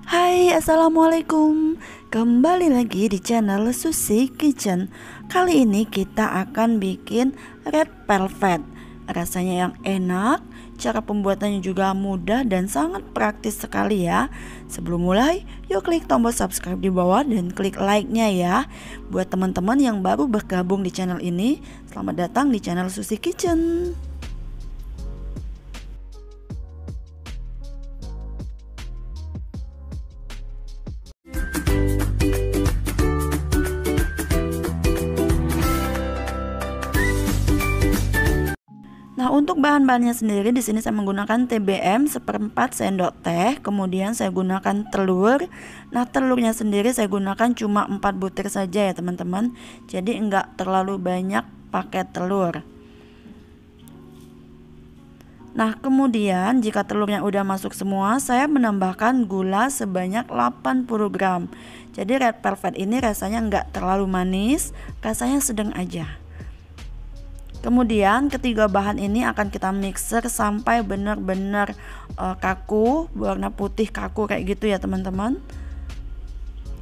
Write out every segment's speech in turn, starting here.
Hai, assalamualaikum. Kembali lagi di channel Susi Kitchen. Kali ini kita akan bikin red velvet. Rasanya yang enak, cara pembuatannya juga mudah dan sangat praktis sekali ya. Sebelum mulai, yuk klik tombol subscribe di bawah dan klik like-nya ya. Buat teman-teman yang baru bergabung di channel ini, selamat datang di channel Susi Kitchen. Nah, untuk bahan-bahannya sendiri di sini saya menggunakan TBM seperempat sendok teh, kemudian saya gunakan telur. Nah, telurnya sendiri saya gunakan cuma 4 butir saja ya teman-teman. Jadi enggak terlalu banyak pakai telur. Nah, kemudian jika telurnya udah masuk semua, saya menambahkan gula sebanyak 80 gram. Jadi red velvet ini rasanya enggak terlalu manis, rasanya sedang aja. Kemudian ketiga bahan ini akan kita mixer sampai benar-benar kaku, berwarna putih kaku kayak gitu ya teman-teman.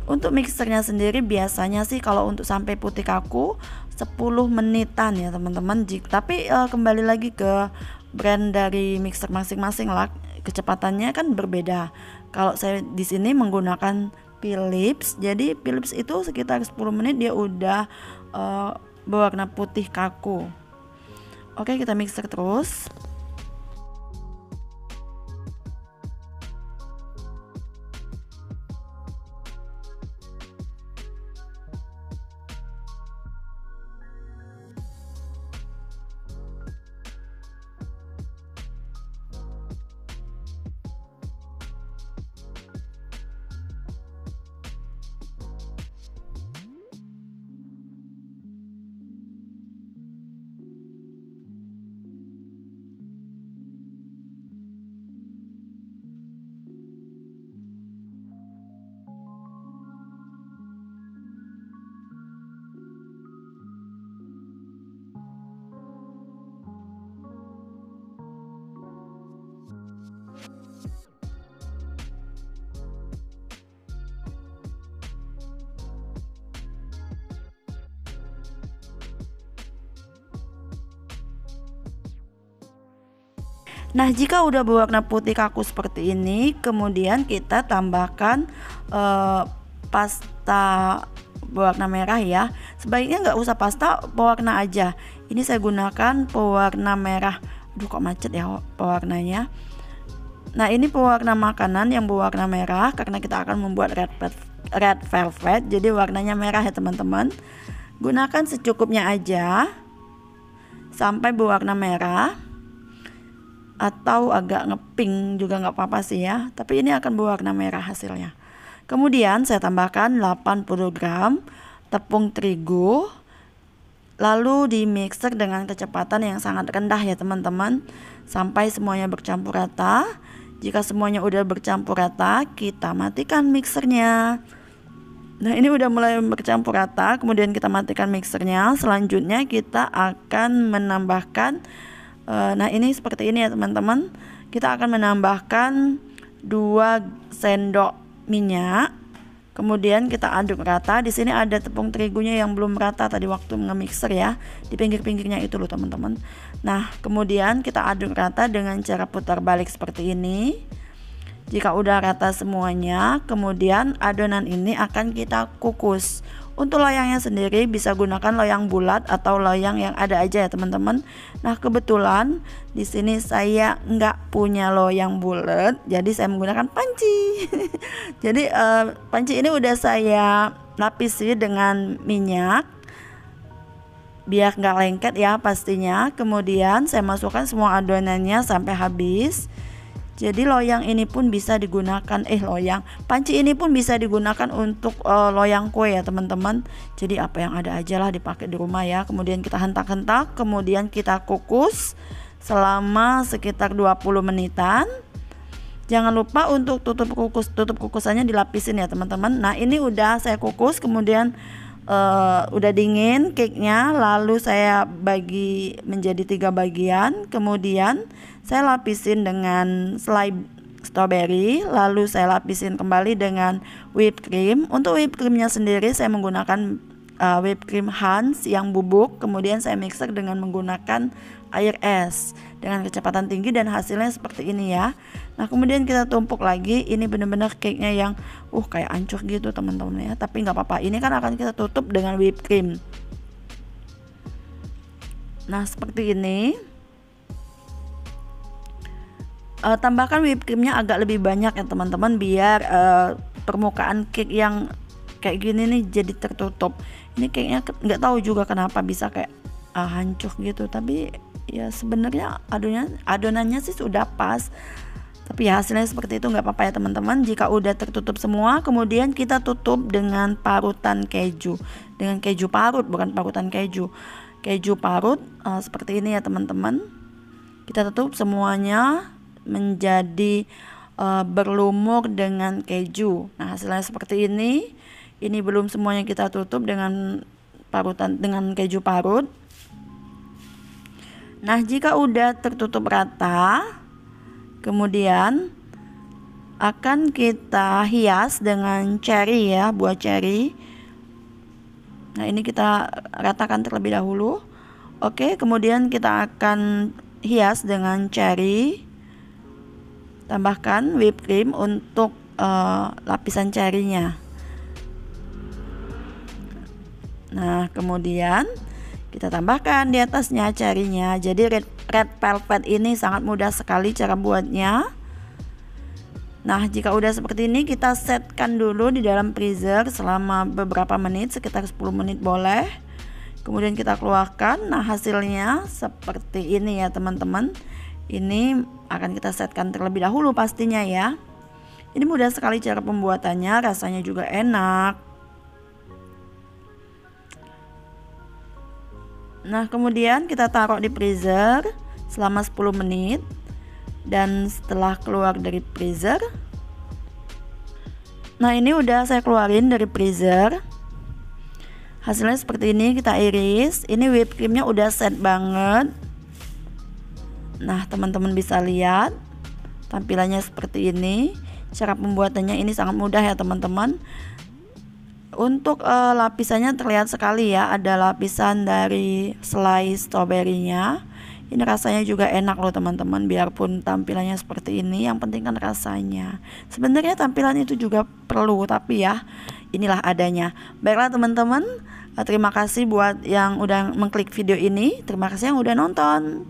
Untuk mixernya sendiri biasanya sih kalau untuk sampai putih kaku 10 menitan ya teman-teman. Tapi kembali lagi ke brand dari mixer masing-masing lah, kecepatannya kan berbeda. Kalau saya di sini menggunakan Philips, jadi Philips itu sekitar 10 menit dia udah berwarna putih kaku. Oke, kita mixer terus. Nah, jika udah berwarna putih kaku seperti ini, kemudian kita tambahkan pasta berwarna merah ya. Sebaiknya nggak usah pasta, pewarna aja. Ini saya gunakan pewarna merah. Aduh, kok macet ya pewarnanya. Nah, ini pewarna makanan yang berwarna merah karena kita akan membuat red velvet. Jadi warnanya merah ya teman-teman. Gunakan secukupnya aja sampai berwarna merah. Atau agak ngepink juga nggak apa-apa sih ya, tapi ini akan berwarna merah hasilnya. Kemudian saya tambahkan 80 gram tepung terigu, lalu di mixer dengan kecepatan yang sangat rendah ya teman-teman, sampai semuanya bercampur rata. Jika semuanya udah bercampur rata, kita matikan mixernya. Nah, ini udah mulai bercampur rata, kemudian kita matikan mixernya. Selanjutnya kita akan menambahkan nah, ini seperti ini ya teman-teman. Kita akan menambahkan 2 sendok minyak. Kemudian kita aduk rata. Di sini ada tepung terigunya yang belum rata tadi waktu nge-mixer ya. Di pinggir-pinggirnya itu loh teman-teman. Nah, kemudian kita aduk rata dengan cara putar balik seperti ini. Jika udah rata semuanya, kemudian adonan ini akan kita kukus. Untuk loyangnya sendiri bisa gunakan loyang bulat atau loyang yang ada aja ya teman-teman. Nah, kebetulan di sini saya nggak punya loyang bulat, jadi saya menggunakan panci. Jadi panci ini udah saya lapisi dengan minyak biar nggak lengket ya pastinya. Kemudian saya masukkan semua adonannya sampai habis. Jadi loyang ini pun bisa digunakan panci ini pun bisa digunakan untuk loyang kue ya teman-teman. Jadi apa yang ada aja lah dipakai di rumah ya. Kemudian kita hentak-hentak, kemudian kita kukus selama sekitar 20 menitan. Jangan lupa untuk tutup kukusannya dilapisin ya teman-teman. Nah, ini udah saya kukus, kemudian udah dingin cake-nya, lalu saya bagi menjadi 3 bagian, kemudian saya lapisin dengan selai strawberry, lalu saya lapisin kembali dengan whipped cream. Untuk whipped creamnya sendiri saya menggunakan whipped cream Hans yang bubuk, kemudian saya mixer dengan menggunakan air es dengan kecepatan tinggi dan hasilnya seperti ini ya. Nah kemudian kita tumpuk lagi. Ini benar-benar cake-nya yang kayak hancur gitu teman-teman ya, tapi nggak apa-apa, ini kan akan kita tutup dengan whipped cream. Nah seperti ini. Tambahkan whipped creamnya agak lebih banyak ya teman-teman, biar permukaan cake yang kayak gini nih jadi tertutup. Ini kayaknya nggak tahu juga kenapa bisa kayak hancur gitu, tapi ya sebenarnya adonannya sih sudah pas, tapi ya hasilnya seperti itu, nggak apa-apa ya teman-teman. Jika udah tertutup semua, kemudian kita tutup dengan parutan keju, dengan keju parut, bukan parutan keju, keju parut seperti ini ya teman-teman. Kita tutup semuanya menjadi berlumur dengan keju. Nah hasilnya seperti ini. Ini belum semuanya kita tutup dengan parutan, dengan keju parut. Nah jika udah tertutup rata, kemudian akan kita hias dengan cherry ya, buah cherry. Nah ini kita ratakan terlebih dahulu. Oke, kemudian kita akan hias dengan cherry. Tambahkan whipped cream untuk lapisan cherry-nya. Nah kemudian kita tambahkan di atasnya cherry-nya. Jadi red velvet ini sangat mudah sekali cara buatnya. Nah jika udah seperti ini, kita setkan dulu di dalam freezer selama beberapa menit, sekitar 10 menit boleh. Kemudian kita keluarkan. Nah hasilnya seperti ini ya teman-teman. Ini akan kita setkan terlebih dahulu pastinya ya. Ini mudah sekali cara pembuatannya, rasanya juga enak. Nah kemudian kita taruh di freezer selama 10 menit. Dan setelah keluar dari freezer, nah ini udah saya keluarin dari freezer. Hasilnya seperti ini, kita iris. Ini whipped creamnya udah set banget. Nah teman-teman bisa lihat tampilannya seperti ini. Cara pembuatannya ini sangat mudah ya teman-teman. Untuk lapisannya terlihat sekali ya, ada lapisan dari slice strawberry-nya. Ini rasanya juga enak loh teman-teman, biarpun tampilannya seperti ini, yang penting kan rasanya. Sebenarnya tampilan itu juga perlu, tapi ya inilah adanya. Baiklah teman-teman, terima kasih buat yang udah mengklik video ini. Terima kasih yang udah nonton.